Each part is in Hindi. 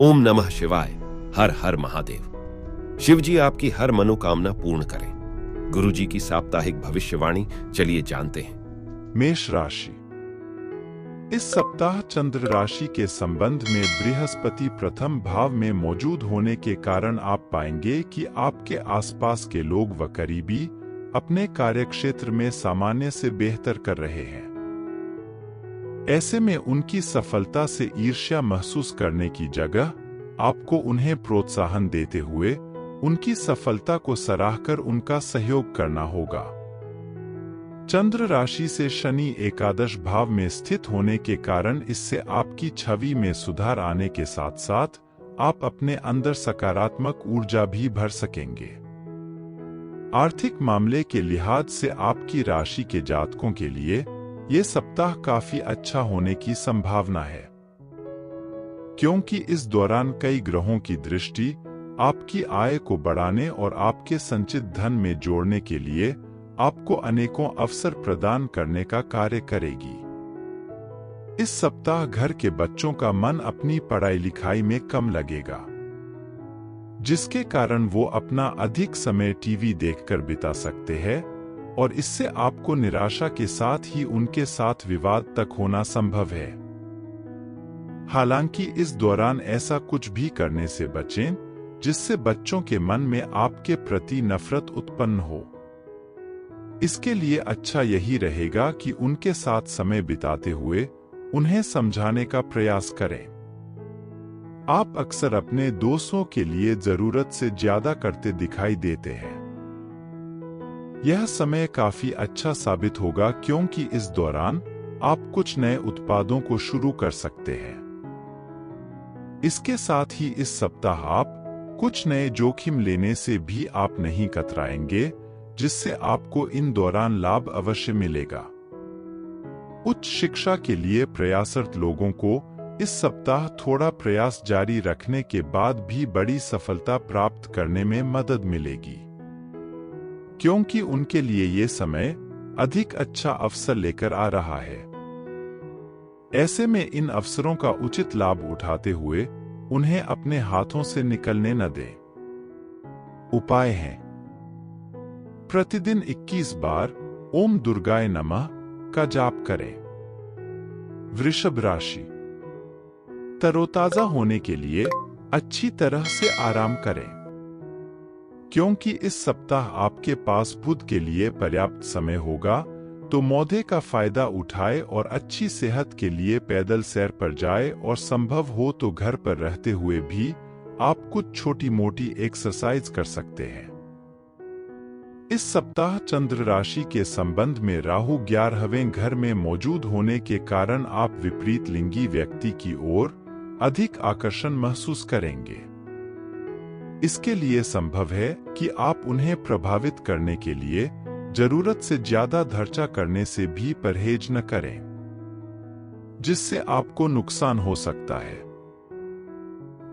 ओम नमः शिवाय। हर हर महादेव। शिव जी आपकी हर मनोकामना पूर्ण करें। गुरु जी की साप्ताहिक भविष्यवाणी चलिए जानते हैं। मेष राशि। इस सप्ताह चंद्र राशि के संबंध में बृहस्पति प्रथम भाव में मौजूद होने के कारण आप पाएंगे कि आपके आसपास के लोग व करीबी अपने कार्यक्षेत्र में सामान्य से बेहतर कर रहे हैं। ऐसे में उनकी सफलता से ईर्ष्या महसूस करने की जगह आपको उन्हें प्रोत्साहन देते हुए उनकी सफलता को सराहकर उनका सहयोग करना होगा। चंद्र राशि से शनि एकादश भाव में स्थित होने के कारण इससे आपकी छवि में सुधार आने के साथ साथ आप अपने अंदर सकारात्मक ऊर्जा भी भर सकेंगे। आर्थिक मामले के लिहाज से आपकी राशि के जातकों के लिए ये सप्ताह काफी अच्छा होने की संभावना है, क्योंकि इस दौरान कई ग्रहों की दृष्टि आपकी आय को बढ़ाने और आपके संचित धन में जोड़ने के लिए आपको अनेकों अवसर प्रदान करने का कार्य करेगी। इस सप्ताह घर के बच्चों का मन अपनी पढ़ाई लिखाई में कम लगेगा, जिसके कारण वो अपना अधिक समय टीवी देखकर बिता सकते हैं और इससे आपको निराशा के साथ ही उनके साथ विवाद तक होना संभव है। हालांकि इस दौरान ऐसा कुछ भी करने से बचें जिससे बच्चों के मन में आपके प्रति नफरत उत्पन्न हो। इसके लिए अच्छा यही रहेगा कि उनके साथ समय बिताते हुए उन्हें समझाने का प्रयास करें। आप अक्सर अपने दोस्तों के लिए जरूरत से ज्यादा करते दिखाई देते हैं। यह समय काफी अच्छा साबित होगा, क्योंकि इस दौरान आप कुछ नए उत्पादों को शुरू कर सकते हैं। इसके साथ ही इस सप्ताह आप कुछ नए जोखिम लेने से भी आप नहीं कतराएंगे, जिससे आपको इन दौरान लाभ अवश्य मिलेगा। उच्च शिक्षा के लिए प्रयासरत लोगों को इस सप्ताह थोड़ा प्रयास जारी रखने के बाद भी बड़ी सफलता प्राप्त करने में मदद मिलेगी, क्योंकि उनके लिए ये समय अधिक अच्छा अवसर लेकर आ रहा है। ऐसे में इन अवसरों का उचित लाभ उठाते हुए उन्हें अपने हाथों से निकलने न दें। उपाय हैं: प्रतिदिन 21 बार ओम दुर्गाय नमः का जाप करें। वृषभ राशि। तरोताजा होने के लिए अच्छी तरह से आराम करें, क्योंकि इस सप्ताह आपके पास बुध के लिए पर्याप्त समय होगा, तो मौके का फायदा उठाए और अच्छी सेहत के लिए पैदल सैर पर जाए और संभव हो तो घर पर रहते हुए भी आप कुछ छोटी मोटी एक्सरसाइज कर सकते हैं। इस सप्ताह चंद्र राशि के संबंध में राहु 11वें घर में मौजूद होने के कारण आप विपरीत लिंगी व्यक्ति की ओर अधिक आकर्षण महसूस करेंगे। इसके लिए संभव है कि आप उन्हें प्रभावित करने के लिए जरूरत से ज्यादा खर्चा करने से भी परहेज न करें, जिससे आपको नुकसान हो सकता है।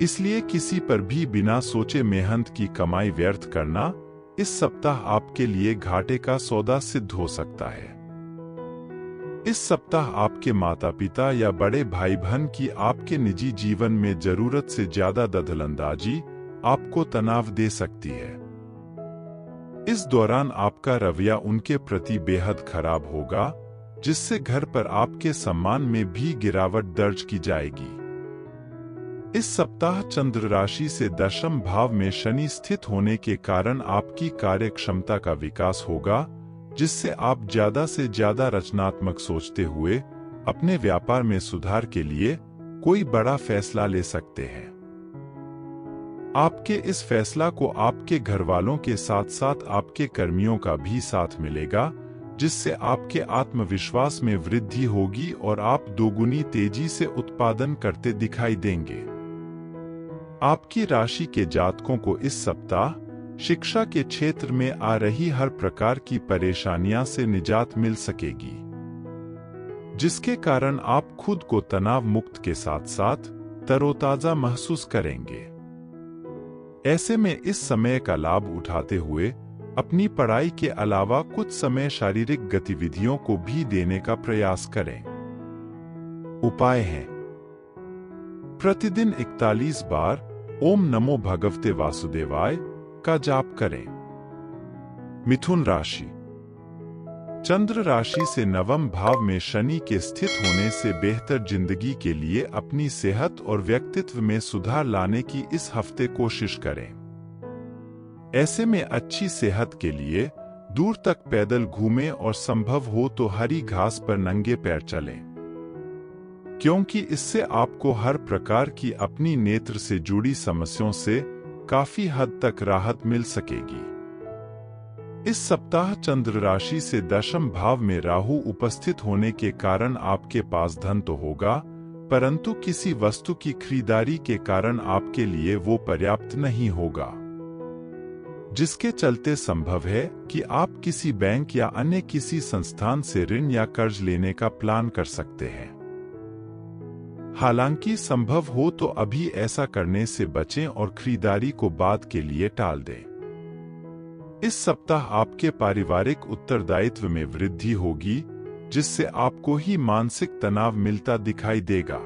इसलिए किसी पर भी बिना सोचे मेहनत की कमाई व्यर्थ करना इस सप्ताह आपके लिए घाटे का सौदा सिद्ध हो सकता है। इस सप्ताह आपके माता पिता या बड़े भाई बहन की आपके निजी जीवन में जरूरत से ज्यादा दखलंदाजी आपको तनाव दे सकती है। इस दौरान आपका रवैया उनके प्रति बेहद खराब होगा, जिससे घर पर आपके सम्मान में भी गिरावट दर्ज की जाएगी। इस सप्ताह चंद्र राशि से दशम भाव में शनि स्थित होने के कारण आपकी कार्य क्षमता का विकास होगा, जिससे आप ज्यादा से ज्यादा रचनात्मक सोचते हुए अपने व्यापार में सुधार के लिए कोई बड़ा फैसला ले सकते हैं। आपके इस फैसला को आपके घर वालों के साथ साथ आपके कर्मियों का भी साथ मिलेगा, जिससे आपके आत्मविश्वास में वृद्धि होगी और आप दोगुनी तेजी से उत्पादन करते दिखाई देंगे। आपकी राशि के जातकों को इस सप्ताह शिक्षा के क्षेत्र में आ रही हर प्रकार की परेशानियां से निजात मिल सकेगी, जिसके कारण आप खुद को तनाव मुक्त के साथ साथ तरोताजा महसूस करेंगे। ऐसे में इस समय का लाभ उठाते हुए अपनी पढ़ाई के अलावा कुछ समय शारीरिक गतिविधियों को भी देने का प्रयास करें। उपाय हैं: प्रतिदिन 41 बार ओम नमो भगवते वासुदेवाय का जाप करें। मिथुन राशि। चंद्र राशि से नवम भाव में शनि के स्थित होने से बेहतर जिंदगी के लिए अपनी सेहत और व्यक्तित्व में सुधार लाने की इस हफ्ते कोशिश करें। ऐसे में अच्छी सेहत के लिए दूर तक पैदल घूमें और संभव हो तो हरी घास पर नंगे पैर चलें, क्योंकि इससे आपको हर प्रकार की अपनी नेत्र से जुड़ी समस्याओं से काफी हद तक राहत मिल सकेगी। इस सप्ताह चंद्र राशि से दशम भाव में राहु उपस्थित होने के कारण आपके पास धन तो होगा, परंतु किसी वस्तु की खरीदारी के कारण आपके लिए वो पर्याप्त नहीं होगा, जिसके चलते संभव है कि आप किसी बैंक या अन्य किसी संस्थान से ऋण या कर्ज लेने का प्लान कर सकते हैं। हालांकि संभव हो तो अभी ऐसा करने से बचें और खरीदारी को बाद के लिए टाल दें। इस सप्ताह आपके पारिवारिक उत्तरदायित्व में वृद्धि होगी, जिससे आपको ही मानसिक तनाव मिलता दिखाई देगा।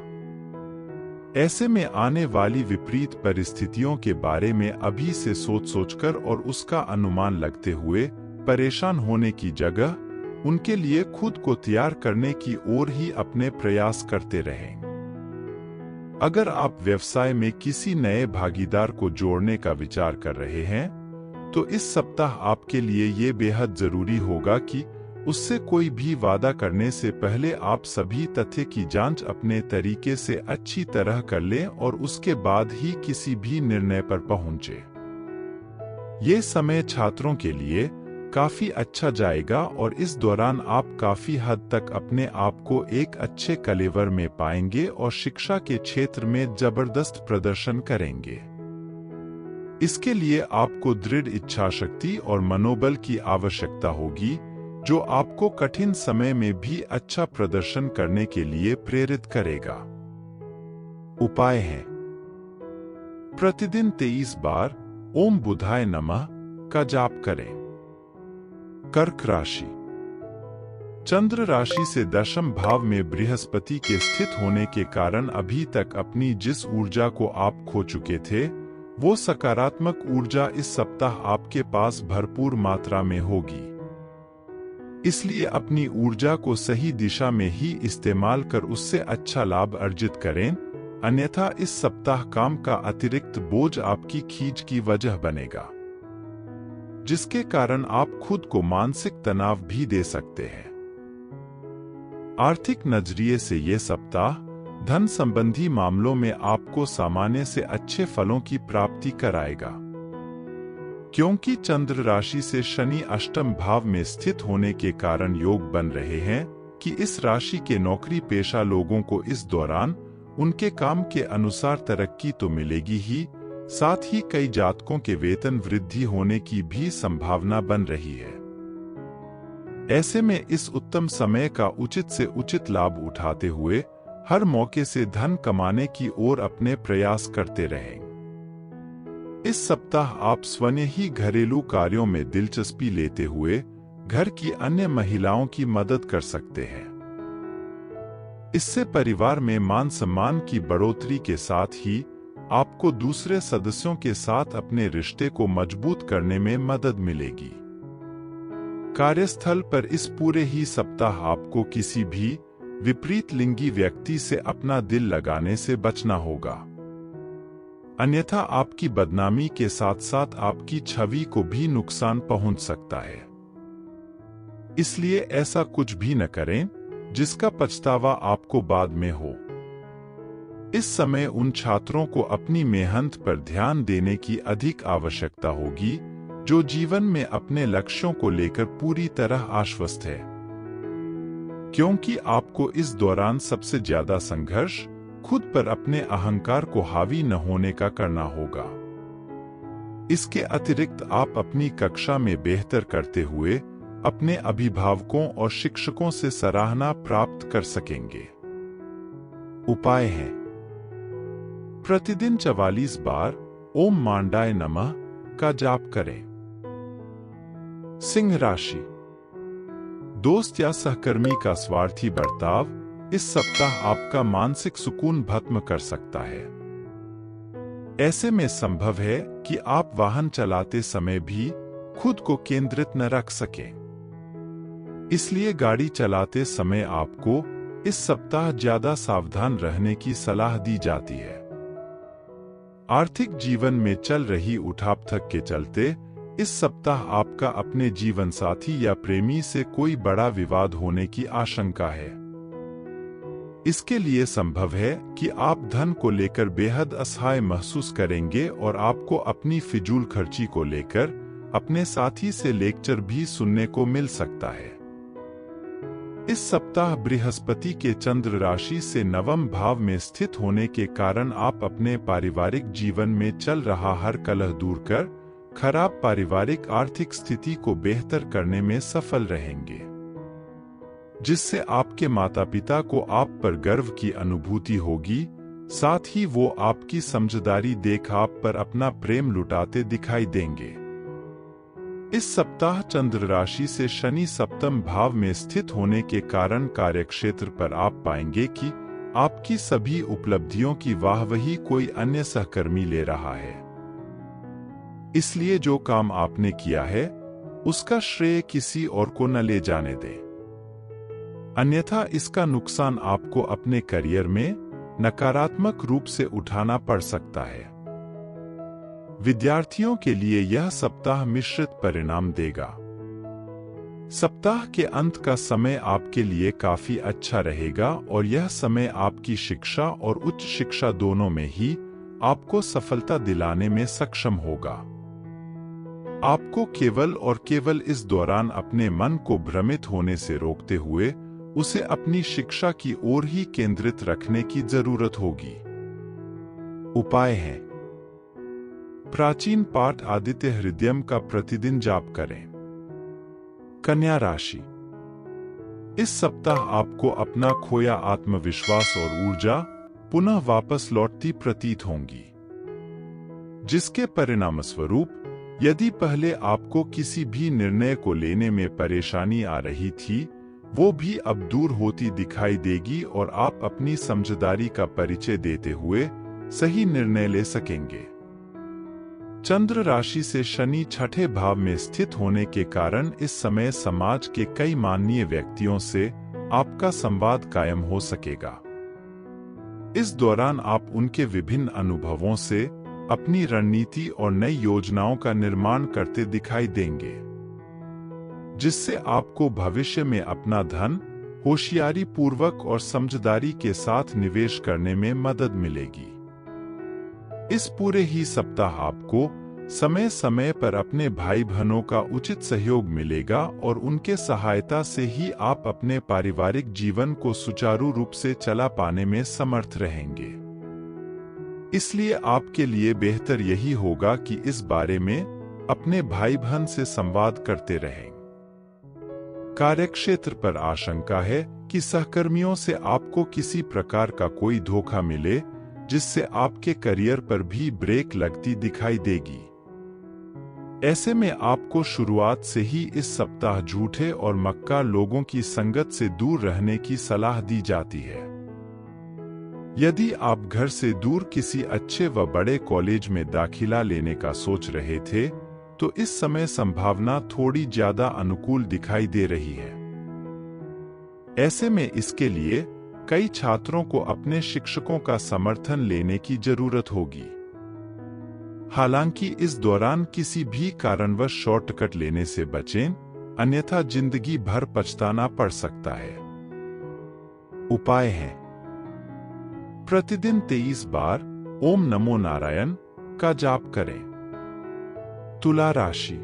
ऐसे में आने वाली विपरीत परिस्थितियों के बारे में अभी से सोचकर और उसका अनुमान लगते हुए परेशान होने की जगह उनके लिए खुद को तैयार करने की ओर ही अपने प्रयास करते रहें। अगर आप व्यवसाय में किसी नए भागीदार को जोड़ने का विचार कर रहे हैं, तो इस सप्ताह आपके लिए ये बेहद जरूरी होगा कि उससे कोई भी वादा करने से पहले आप सभी तथ्य की जांच अपने तरीके से अच्छी तरह कर लें और उसके बाद ही किसी भी निर्णय पर पहुंचे। ये समय छात्रों के लिए काफी अच्छा जाएगा और इस दौरान आप काफी हद तक अपने आप को एक अच्छे कलेवर में पाएंगे और शिक्षा के क्षेत्र में जबरदस्त प्रदर्शन करेंगे। इसके लिए आपको दृढ़ इच्छा शक्ति और मनोबल की आवश्यकता होगी, जो आपको कठिन समय में भी अच्छा प्रदर्शन करने के लिए प्रेरित करेगा। उपाय है: प्रतिदिन 23 बार ओम बुधाय नमः का जाप करें। कर्क राशि। चंद्र राशि से दशम भाव में बृहस्पति के स्थित होने के कारण अभी तक अपनी जिस ऊर्जा को आप खो चुके थे, वो सकारात्मक ऊर्जा इस सप्ताह आपके पास भरपूर मात्रा में होगी। इसलिए अपनी ऊर्जा को सही दिशा में ही इस्तेमाल कर उससे अच्छा लाभ अर्जित करें, अन्यथा इस सप्ताह काम का अतिरिक्त बोझ आपकी खींच की वजह बनेगा, जिसके कारण आप खुद को मानसिक तनाव भी दे सकते हैं। आर्थिक नजरिए से ये सप्ताह धन संबंधी मामलों में आपको सामान्य से अच्छे फलों की प्राप्ति कराएगा, क्योंकि चंद्र राशि से शनि अष्टम भाव में स्थित होने के कारण योग बन रहे हैं कि इस राशि के नौकरी पेशा लोगों को इस दौरान उनके काम के अनुसार तरक्की तो मिलेगी ही, साथ ही कई जातकों के वेतन वृद्धि होने की भी संभावना बन रही है। ऐसे में इस उत्तम समय का उचित से उचित लाभ उठाते हुए हर मौके से धन कमाने की ओर अपने प्रयास करते रहें। इस सप्ताह आप स्वयं ही घरेलू कार्यों में दिलचस्पी लेते हुए घर की अन्य महिलाओं की मदद कर सकते हैं। इससे परिवार में मान सम्मान की बढ़ोतरी के साथ ही आपको दूसरे सदस्यों के साथ अपने रिश्ते को मजबूत करने में मदद मिलेगी। कार्यस्थल पर इस पूरे ही सप्ताह आपको किसी भी विपरीत लिंगी व्यक्ति से अपना दिल लगाने से बचना होगा, अन्यथा आपकी बदनामी के साथ साथ आपकी छवि को भी नुकसान पहुंच सकता है। इसलिए ऐसा कुछ भी न करें जिसका पछतावा आपको बाद में हो। इस समय उन छात्रों को अपनी मेहनत पर ध्यान देने की अधिक आवश्यकता होगी जो जीवन में अपने लक्ष्यों को लेकर पूरी तरह आश्वस्त है, क्योंकि आपको इस दौरान सबसे ज्यादा संघर्ष खुद पर अपने अहंकार को हावी न होने का करना होगा। इसके अतिरिक्त आप अपनी कक्षा में बेहतर करते हुए अपने अभिभावकों और शिक्षकों से सराहना प्राप्त कर सकेंगे। उपाय है: प्रतिदिन 44 बार ओम मांडाय नमः का जाप करें। सिंह राशि। दोस्त या सहकर्मी का स्वार्थी बर्ताव इस सप्ताह आपका मानसिक सुकून भस्म कर सकता है। ऐसे में संभव है कि आप वाहन चलाते समय भी खुद को केंद्रित न रख सकें। इसलिए गाड़ी चलाते समय आपको इस सप्ताह ज्यादा सावधान रहने की सलाह दी जाती है। आर्थिक जीवन में चल रही उठापटक के चलते इस सप्ताह आपका अपने जीवन साथी या प्रेमी से कोई बड़ा विवाद होने की आशंका है। इसके लिए संभव है कि आप धन को लेकर बेहद असहाय महसूस करेंगे और आपको अपनी फिजूल खर्ची को लेकर अपने साथी से लेक्चर भी सुनने को मिल सकता है। इस सप्ताह बृहस्पति के चंद्र राशि से नवम भाव में स्थित होने के कारण आप अपने पारिवारिक जीवन में चल रहा हर कलह दूर कर खराब पारिवारिक आर्थिक स्थिति को बेहतर करने में सफल रहेंगे, जिससे आपके माता पिता को आप पर गर्व की अनुभूति होगी। साथ ही वो आपकी समझदारी देख आप पर अपना प्रेम लुटाते दिखाई देंगे। इस सप्ताह चंद्र राशि से शनि सप्तम भाव में स्थित होने के कारण कार्यक्षेत्र पर आप पाएंगे कि आपकी सभी उपलब्धियों की वाहवाही कोई अन्य सहकर्मी ले रहा है। इसलिए जो काम आपने किया है उसका श्रेय किसी और को न ले जाने दें, अन्यथा इसका नुकसान आपको अपने करियर में नकारात्मक रूप से उठाना पड़ सकता है। विद्यार्थियों के लिए यह सप्ताह मिश्रित परिणाम देगा। सप्ताह के अंत का समय आपके लिए काफी अच्छा रहेगा और यह समय आपकी शिक्षा और उच्च शिक्षा दोनों में ही आपको सफलता दिलाने में सक्षम होगा। आपको केवल और केवल इस दौरान अपने मन को भ्रमित होने से रोकते हुए उसे अपनी शिक्षा की ओर ही केंद्रित रखने की जरूरत होगी। उपाय है: प्राचीन पाठ आदित्य हृदयम का प्रतिदिन जाप करें। कन्या राशि, इस सप्ताह आपको अपना खोया आत्मविश्वास और ऊर्जा पुनः वापस लौटती प्रतीत होंगी, जिसके परिणामस्वरूप यदि पहले आपको किसी भी निर्णय को लेने में परेशानी आ रही थी, वो भी अब दूर होती दिखाई देगी और आप अपनी समझदारी का परिचय देते हुए सही निर्णय ले सकेंगे। चंद्र राशि से शनि छठे भाव में स्थित होने के कारण इस समय समाज के कई माननीय व्यक्तियों से आपका संवाद कायम हो सकेगा। इस दौरान आप उनके विभिन्न अनुभवों से अपनी रणनीति और नई योजनाओं का निर्माण करते दिखाई देंगे, जिससे आपको भविष्य में अपना धन होशियारी पूर्वक और समझदारी के साथ निवेश करने में मदद मिलेगी। इस पूरे ही सप्ताह आपको समय समय पर अपने भाई बहनों का उचित सहयोग मिलेगा और उनके सहायता से ही आप अपने पारिवारिक जीवन को सुचारू रूप से चला पाने में समर्थ रहेंगे। इसलिए आपके लिए बेहतर यही होगा कि इस बारे में अपने भाई बहन से संवाद करते रहें। कार्यक्षेत्र पर आशंका है कि सहकर्मियों से आपको किसी प्रकार का कोई धोखा मिले, जिससे आपके करियर पर भी ब्रेक लगती दिखाई देगी। ऐसे में आपको शुरुआत से ही इस सप्ताह झूठे और मक्कार लोगों की संगत से दूर रहने की सलाह दी जाती है। यदि आप घर से दूर किसी अच्छे व बड़े कॉलेज में दाखिला लेने का सोच रहे थे, तो इस समय संभावना थोड़ी ज्यादा अनुकूल दिखाई दे रही है। ऐसे में इसके लिए कई छात्रों को अपने शिक्षकों का समर्थन लेने की जरूरत होगी। हालांकि इस दौरान किसी भी कारणवश शॉर्टकट लेने से बचें, अन्यथा जिंदगी भर पछताना पड़ सकता है। उपाय है: प्रतिदिन 23 बार ओम नमो नारायण का जाप करें। तुला राशि,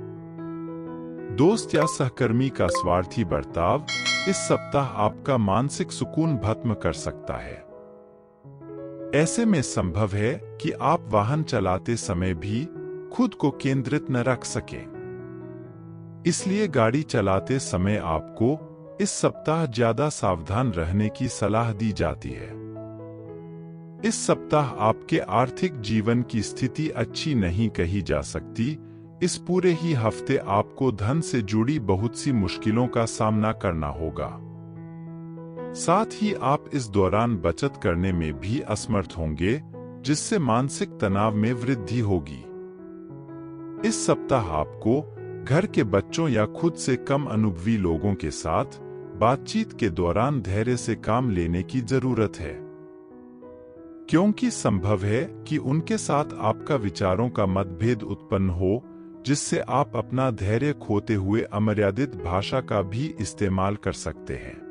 दोस्त या सहकर्मी का स्वार्थी बर्ताव इस सप्ताह आपका मानसिक सुकून भस्म कर सकता है। ऐसे में संभव है कि आप वाहन चलाते समय भी खुद को केंद्रित न रख सकें। इसलिए गाड़ी चलाते समय आपको इस सप्ताह ज्यादा सावधान रहने की सलाह दी जाती है। इस सप्ताह आपके आर्थिक जीवन की स्थिति अच्छी नहीं कही जा सकती। इस पूरे ही हफ्ते आपको धन से जुड़ी बहुत सी मुश्किलों का सामना करना होगा। साथ ही आप इस दौरान बचत करने में भी असमर्थ होंगे, जिससे मानसिक तनाव में वृद्धि होगी। इस सप्ताह आपको घर के बच्चों या खुद से कम अनुभवी लोगों के साथ बातचीत के दौरान धैर्य से काम लेने की जरूरत है, क्योंकि संभव है कि उनके साथ आपका विचारों का मतभेद उत्पन्न हो, जिससे आप अपना धैर्य खोते हुए अमर्यादित भाषा का भी इस्तेमाल कर सकते हैं।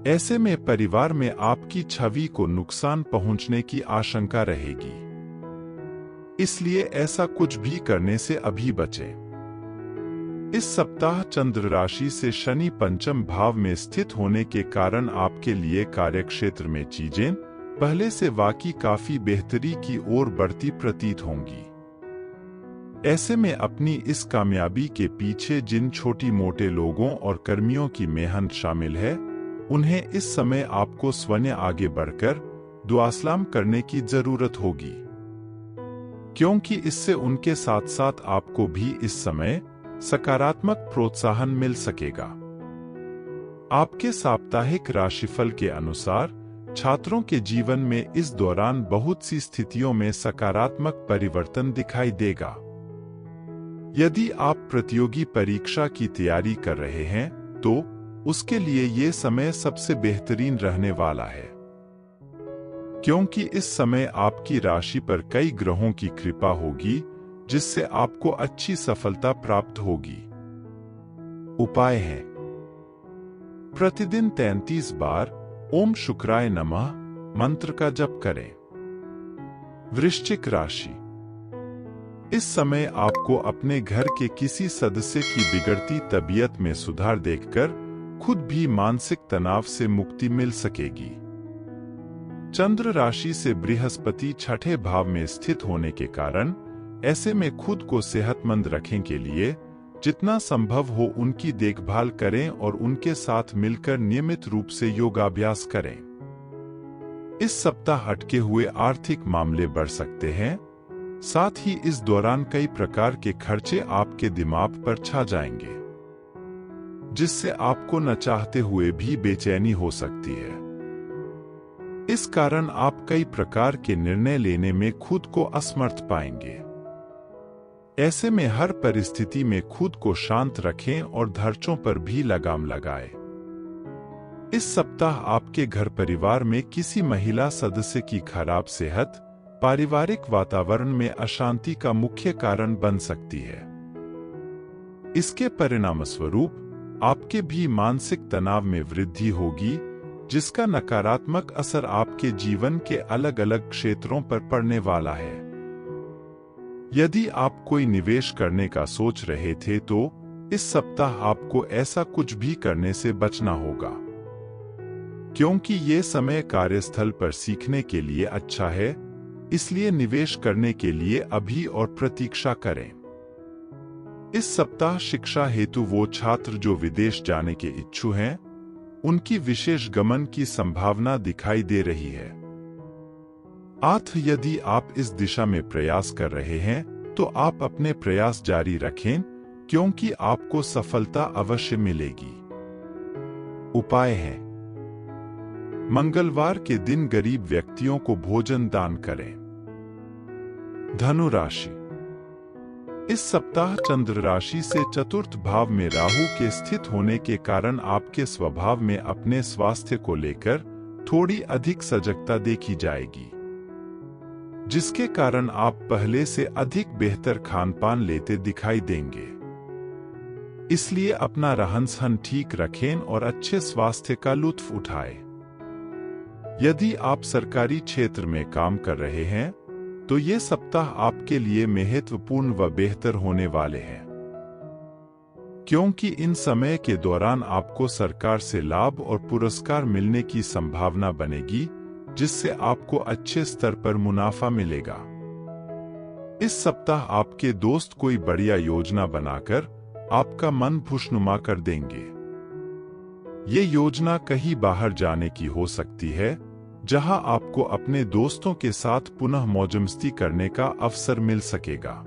ऐसे में परिवार में आपकी छवि को नुकसान पहुंचने की आशंका रहेगी, इसलिए ऐसा कुछ भी करने से अभी बचें। इस सप्ताह चंद्र राशि से शनि पंचम भाव में स्थित होने के कारण आपके लिए कार्यक्षेत्र में चीजें पहले से वाकई काफी बेहतरी की ओर बढ़ती प्रतीत होंगी। ऐसे में अपनी इस कामयाबी के पीछे जिन छोटी मोटे लोगों और कर्मियों की मेहनत शामिल है, उन्हें इस समय आपको स्वयं आगे बढ़कर दुआसलाम करने की जरूरत होगी, क्योंकि इससे उनके साथ साथ आपको भी इस समय सकारात्मक प्रोत्साहन मिल सकेगा। आपके साप्ताहिक राशिफल के अनुसार छात्रों के जीवन में इस दौरान बहुत सी स्थितियों में सकारात्मक परिवर्तन दिखाई देगा। यदि आप प्रतियोगी परीक्षा की तैयारी कर रहे हैं, तो उसके लिए ये समय सबसे बेहतरीन रहने वाला है, क्योंकि इस समय आपकी राशि पर कई ग्रहों की कृपा होगी, जिससे आपको अच्छी सफलता प्राप्त होगी। उपाय है: प्रतिदिन 33 बार ओम शुक्राय नमः मंत्र का जप करें। वृश्चिक राशि, इस समय आपको अपने घर के किसी सदस्य की बिगड़ती तबीयत में सुधार देखकर खुद भी मानसिक तनाव से मुक्ति मिल सकेगी। चंद्र राशि से बृहस्पति छठे भाव में स्थित होने के कारण ऐसे में खुद को सेहतमंद रखने के लिए जितना संभव हो उनकी देखभाल करें और उनके साथ मिलकर नियमित रूप से योगाभ्यास करें। इस सप्ताह अटके हुए आर्थिक मामले बढ़ सकते हैं, साथ ही इस दौरान कई प्रकार के खर्चे आपके दिमाग पर छा जाएंगे, जिससे आपको न चाहते हुए भी बेचैनी हो सकती है। इस कारण आप कई प्रकार के निर्णय लेने में खुद को असमर्थ पाएंगे। ऐसे में हर परिस्थिति में खुद को शांत रखें और धैर्यों पर भी लगाम लगाएं। इस सप्ताह आपके घर परिवार में किसी महिला सदस्य की खराब सेहत पारिवारिक वातावरण में अशांति का मुख्य कारण बन सकती है। इसके परिणामस्वरूप आपके भी मानसिक तनाव में वृद्धि होगी, जिसका नकारात्मक असर आपके जीवन के अलग अलग क्षेत्रों पर पड़ने वाला है। यदि आप कोई निवेश करने का सोच रहे थे, तो इस सप्ताह आपको ऐसा कुछ भी करने से बचना होगा, क्योंकि ये समय कार्यस्थल पर सीखने के लिए अच्छा है, इसलिए निवेश करने के लिए अभी और प्रतीक्षा करें। इस सप्ताह शिक्षा हेतु वो छात्र जो विदेश जाने के इच्छुक हैं, उनकी विशेष गमन की संभावना दिखाई दे रही है। यदि आप इस दिशा में प्रयास कर रहे हैं, तो आप अपने प्रयास जारी रखें, क्योंकि आपको सफलता अवश्य मिलेगी। उपाय है: मंगलवार के दिन गरीब व्यक्तियों को भोजन दान करें। धनु राशि, इस सप्ताह चंद्र राशि से चतुर्थ भाव में राहु के स्थित होने के कारण आपके स्वभाव में अपने स्वास्थ्य को लेकर थोड़ी अधिक सजगता देखी जाएगी, जिसके कारण आप पहले से अधिक बेहतर खान-पान लेते दिखाई देंगे। इसलिए अपना रहन-सहन ठीक रखें और अच्छे स्वास्थ्य का लुत्फ उठाएं। यदि आप सरकारी क्षेत्र में काम कर रहे हैं, तो ये सप्ताह आपके लिए महत्वपूर्ण व बेहतर होने वाले हैं, क्योंकि इन समय के दौरान आपको सरकार से लाभ और पुरस्कार मिलने की संभावना बनेगी, जिससे आपको अच्छे स्तर पर मुनाफा मिलेगा। इस सप्ताह आपके दोस्त कोई बढ़िया योजना बनाकर आपका मन खुशनुमा कर देंगे। ये योजना कहीं बाहर जाने की हो सकती है, जहां आपको अपने दोस्तों के साथ पुनः मौज मस्ती करने का अवसर मिल सकेगा।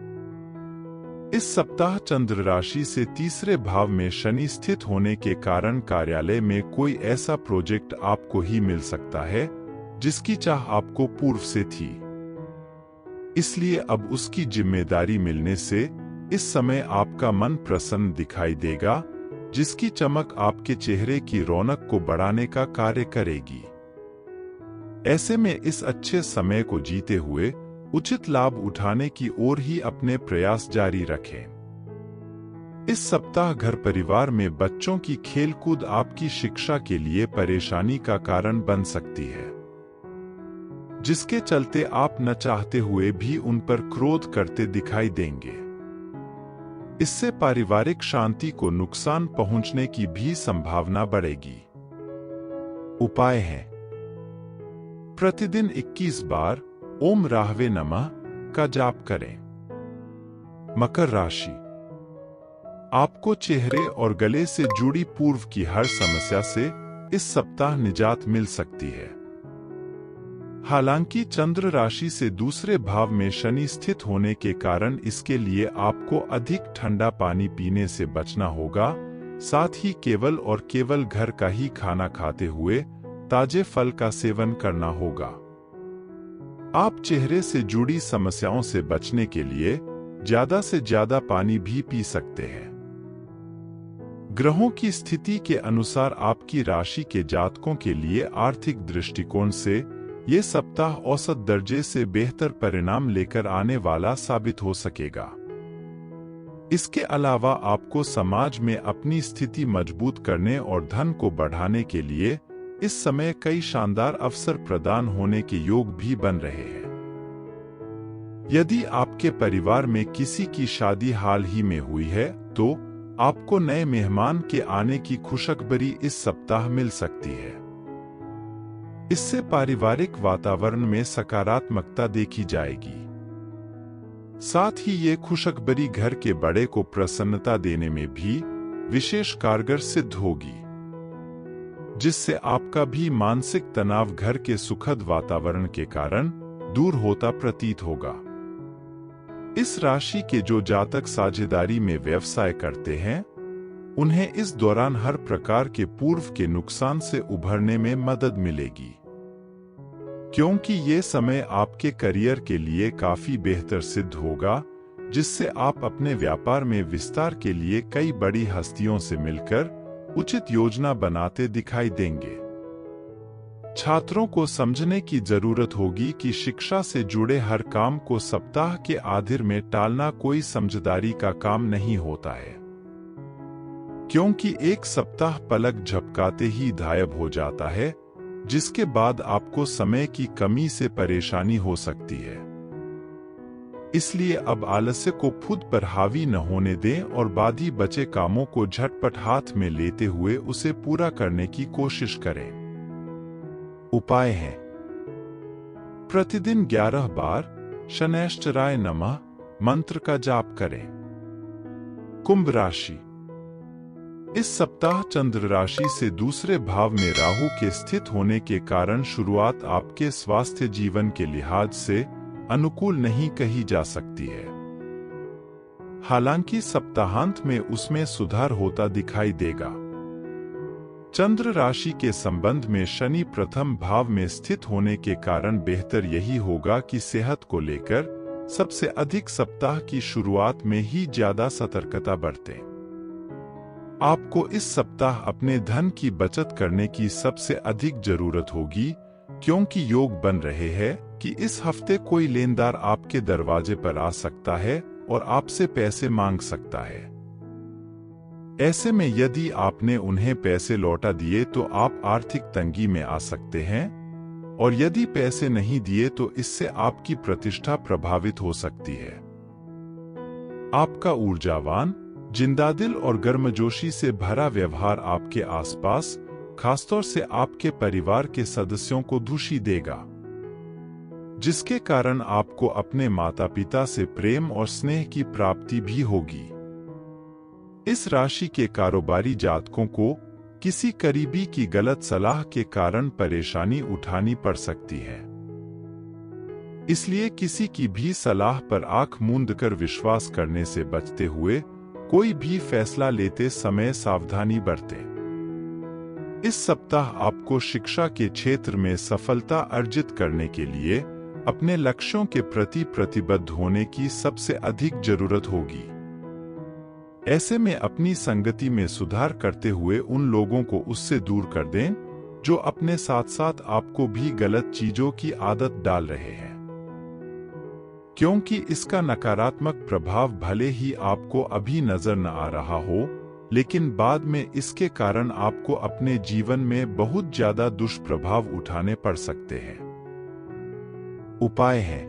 इस सप्ताह चंद्र राशि से तीसरे भाव में शनि स्थित होने के कारण कार्यालय में कोई ऐसा प्रोजेक्ट आपको ही मिल सकता है जिसकी चाह आपको पूर्व से थी। इसलिए अब उसकी जिम्मेदारी मिलने से इस समय आपका मन प्रसन्न दिखाई देगा, जिसकी चमक आपके चेहरे की रौनक को बढ़ाने का कार्य करेगी। ऐसे में इस अच्छे समय को जीते हुए उचित लाभ उठाने की ओर ही अपने प्रयास जारी रखें। इस सप्ताह घर परिवार में बच्चों की खेलकूद आपकी शिक्षा के लिए परेशानी का कारण बन सकती है, जिसके चलते आप न चाहते हुए भी उन पर क्रोध करते दिखाई देंगे। इससे पारिवारिक शांति को नुकसान पहुंचने की भी संभावना बढ़ेगी। उपाय है: प्रतिदिन 21 बार ओम राहवे नमः का जाप करें। मकर राशि, आपको चेहरे और गले से जुड़ी पूर्व की हर समस्या से इस सप्ताह निजात मिल सकती है। हालांकि चंद्र राशि से दूसरे भाव में शनि स्थित होने के कारण इसके लिए आपको अधिक ठंडा पानी पीने से बचना होगा। साथ ही केवल और केवल घर का ही खाना खाते हुए ताजे फल का सेवन करना होगा। आप चेहरे से जुड़ी समस्याओं से बचने के लिए ज्यादा से ज्यादा पानी भी पी सकते हैं। ग्रहों की स्थिति के अनुसार आपकी राशि के जातकों के लिए आर्थिक दृष्टिकोण से ये सप्ताह औसत दर्जे से बेहतर परिणाम लेकर आने वाला साबित हो सकेगा। इसके अलावा आपको समाज में अपनी स्थिति मजबूत करने और धन को बढ़ाने के लिए इस समय कई शानदार अवसर प्रदान होने के योग भी बन रहे हैं। यदि आपके परिवार में किसी की शादी हाल ही में हुई है तो आपको नए मेहमान के आने की खुशखबरी इस सप्ताह मिल सकती है। इससे पारिवारिक वातावरण में सकारात्मकता देखी जाएगी। साथ ही ये खुशखबरी घर के बड़े को प्रसन्नता देने में भी विशेष कारगर सिद्ध होगी, जिससे आपका भी मानसिक तनाव घर के सुखद वातावरण के कारण दूर होता प्रतीत होगा। इस राशि के जो जातक साझेदारी में व्यवसाय करते हैं, उन्हें इस दौरान हर प्रकार के पूर्व के नुकसान से उभरने में मदद मिलेगी, क्योंकि ये समय आपके करियर के लिए काफी बेहतर सिद्ध होगा, जिससे आप अपने व्यापार में विस्तार के लिए कई बड़ी हस्तियों से मिलकर उचित योजना बनाते दिखाई देंगे। छात्रों को समझने की जरूरत होगी कि शिक्षा से जुड़े हर काम को सप्ताह के आखिर में टालना कोई समझदारी का काम नहीं होता है, क्योंकि एक सप्ताह पलक झपकाते ही गायब हो जाता है, जिसके बाद आपको समय की कमी से परेशानी हो सकती है। इसलिए अब आलस्य को खुद पर हावी न होने दें और बाकी बचे कामों को झटपट हाथ में लेते हुए उसे पूरा करने की कोशिश करें। उपाय है: प्रतिदिन 11 बार शनैश्चराय नमः मंत्र का जाप करें। कुंभ राशि, इस सप्ताह चंद्र राशि से दूसरे भाव में राहु के स्थित होने के कारण शुरुआत आपके स्वास्थ्य जीवन के लिहाज से अनुकूल नहीं कही जा सकती है। हालांकि सप्ताहांत में उसमें सुधार होता दिखाई देगा। चंद्र राशि के संबंध में शनि प्रथम भाव में स्थित होने के कारण बेहतर यही होगा कि सेहत को लेकर सबसे अधिक सप्ताह की शुरुआत में ही ज्यादा सतर्कता बरतें। आपको इस सप्ताह अपने धन की बचत करने की सबसे अधिक जरूरत होगी, क्योंकि योग बन रहे हैं कि इस हफ्ते कोई लेनदार आपके दरवाजे पर आ सकता है और आपसे पैसे मांग सकता है। ऐसे में यदि आपने उन्हें पैसे लौटा दिए तो आप आर्थिक तंगी में आ सकते हैं, और यदि पैसे नहीं दिए तो इससे आपकी प्रतिष्ठा प्रभावित हो सकती है। आपका ऊर्जावान, जिंदादिल और गर्मजोशी से भरा व्यवहार आपके आसपास, खासतौर से आपके परिवार के सदस्यों को खुशी देगा, जिसके कारण आपको अपने माता पिता से प्रेम और स्नेह की प्राप्ति भी होगी। इस राशि के कारोबारी जातकों को किसी करीबी की गलत सलाह के कारण परेशानी उठानी पड़ सकती है। इसलिए किसी की भी सलाह पर आंख मूंद कर विश्वास करने से बचते हुए कोई भी फैसला लेते समय सावधानी बरतें। इस सप्ताह आपको शिक्षा के क्षेत्र में सफलता अर्जित करने के लिए अपने लक्ष्यों के प्रति प्रतिबद्ध होने की सबसे अधिक जरूरत होगी। ऐसे में अपनी संगति में सुधार करते हुए उन लोगों को उससे दूर कर दें जो अपने साथ साथ आपको भी गलत चीजों की आदत डाल रहे हैं, क्योंकि इसका नकारात्मक प्रभाव भले ही आपको अभी नजर न आ रहा हो, लेकिन बाद में इसके कारण आपको अपने जीवन में बहुत ज्यादा दुष्प्रभाव उठाने पड़ सकते हैं। उपाय है: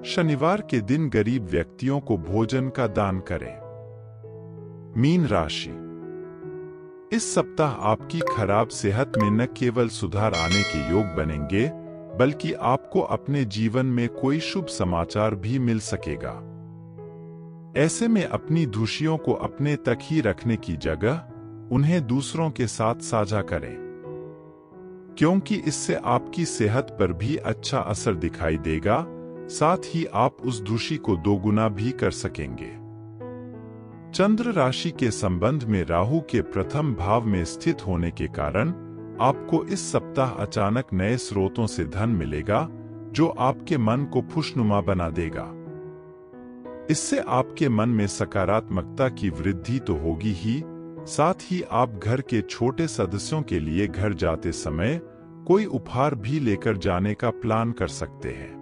शनिवार के दिन गरीब व्यक्तियों को भोजन का दान करें। मीन राशि, इस सप्ताह आपकी खराब सेहत में न केवल सुधार आने के योग बनेंगे, बल्कि आपको अपने जीवन में कोई शुभ समाचार भी मिल सकेगा। ऐसे में अपनी खुशियों को अपने तक ही रखने की जगह उन्हें दूसरों के साथ साझा करें, क्योंकि इससे आपकी सेहत पर भी अच्छा असर दिखाई देगा, साथ ही आप उस खुशी को दोगुना भी कर सकेंगे। चंद्र राशि के संबंध में राहु के प्रथम भाव में स्थित होने के कारण आपको इस सप्ताह अचानक नए स्रोतों से धन मिलेगा, जो आपके मन को खुशनुमा बना देगा। इससे आपके मन में सकारात्मकता की वृद्धि तो होगी ही, साथ ही आप घर के छोटे सदस्यों के लिए घर जाते समय कोई उपहार भी लेकर जाने का प्लान कर सकते हैं।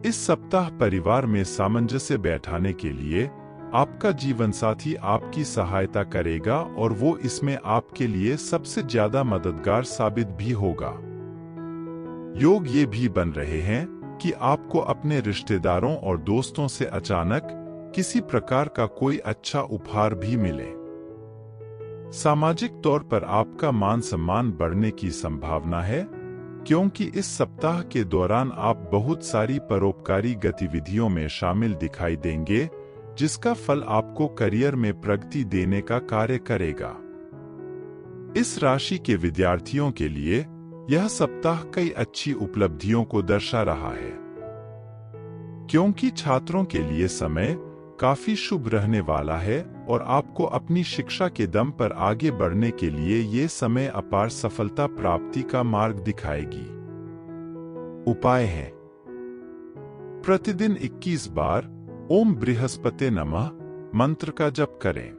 इस सप्ताह परिवार में सामंजस्य बैठाने के लिए आपका जीवन साथी आपकी सहायता करेगा और वो इसमें आपके लिए सबसे ज्यादा मददगार साबित भी होगा। योग ये भी बन रहे हैं कि आपको अपने रिश्तेदारों और दोस्तों से अचानक किसी प्रकार का कोई अच्छा उपहार भी मिले। सामाजिक तौर पर आपका मान सम्मान बढ़ने की संभावना है, क्योंकि इस सप्ताह के दौरान आप बहुत सारी परोपकारी गतिविधियों में शामिल दिखाई देंगे, जिसका फल आपको करियर में प्रगति देने का कार्य करेगा। इस राशि के विद्यार्थियों के लिए यह सप्ताह कई अच्छी उपलब्धियों को दर्शा रहा है, क्योंकि छात्रों के लिए समय काफी शुभ रहने वाला है और आपको अपनी शिक्षा के दम पर आगे बढ़ने के लिए ये समय अपार सफलता प्राप्ति का मार्ग दिखाएगी। उपाय है: प्रतिदिन 21 बार ओम बृहस्पते नमः मंत्र का जप करें।